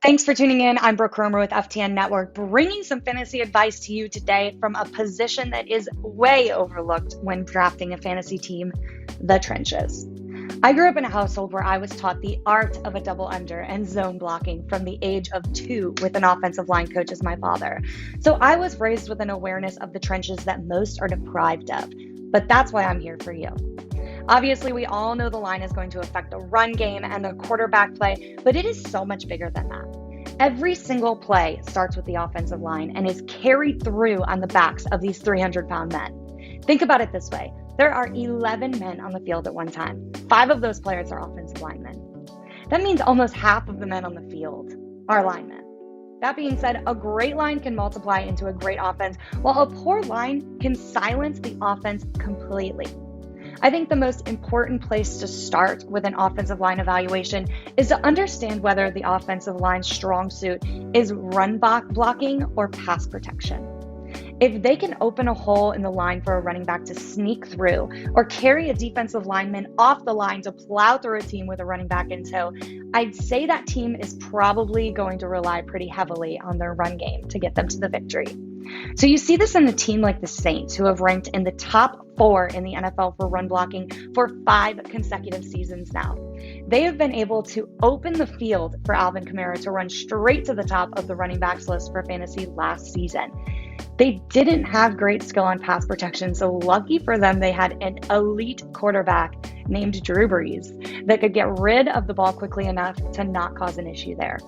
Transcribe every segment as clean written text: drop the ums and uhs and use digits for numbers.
Thanks for tuning in. I'm Brooke Kromer with FTN Network, bringing some fantasy advice to you today from a position that is way overlooked when drafting a fantasy team, the trenches. I grew up in a household where I was taught the art of a double under and zone blocking from the age of 2 with an offensive line coach as my father. So I was raised with an awareness of the trenches that most are deprived of. But that's why I'm here for you. Obviously, we all know the line is going to affect the run game and the quarterback play, but it is so much bigger than that. Every single play starts with the offensive line and is carried through on the backs of these 300-pound men. Think about it this way. There are 11 men on the field at one time. 5 of those players are offensive linemen. That means almost half of the men on the field are linemen. That being said, a great line can multiply into a great offense, while a poor line can silence the offense completely. I think the most important place to start with an offensive line evaluation is to understand whether the offensive line's strong suit is run blocking or pass protection. If they can open a hole in the line for a running back to sneak through or carry a defensive lineman off the line to plow through a team with a running back in tow, I'd say that team is probably going to rely pretty heavily on their run game to get them to the victory. So you see this in a team like the Saints, who have ranked in the top 4 in the NFL for run blocking for 5 consecutive seasons now. They have been able to open the field for Alvin Kamara to run straight to the top of the running backs list for fantasy last season. They didn't have great skill on pass protection, so lucky for them, they had an elite quarterback named Drew Brees that could get rid of the ball quickly enough to not cause an issue there.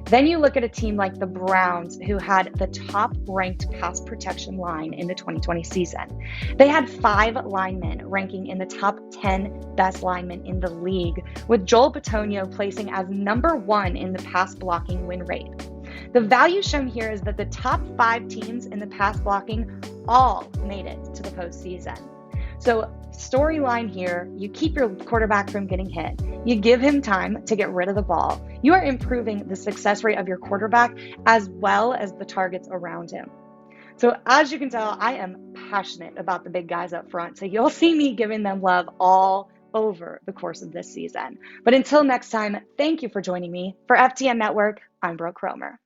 Then you look at a team like the Browns, who had the top-ranked pass protection line in the 2020 season. They had 5 linemen ranking in the top 10 best linemen in the league, with Joel Bitonio placing as number 1 in the pass blocking win rate. The value shown here is that the top 5 teams in the pass blocking all made it to the postseason. So storyline here, you keep your quarterback from getting hit. You give him time to get rid of the ball. You are improving the success rate of your quarterback as well as the targets around him. So as you can tell, I am passionate about the big guys up front. So you'll see me giving them love all over the course of this season. But until next time, thank you for joining me. For FTN Network, I'm Brooke Kromer.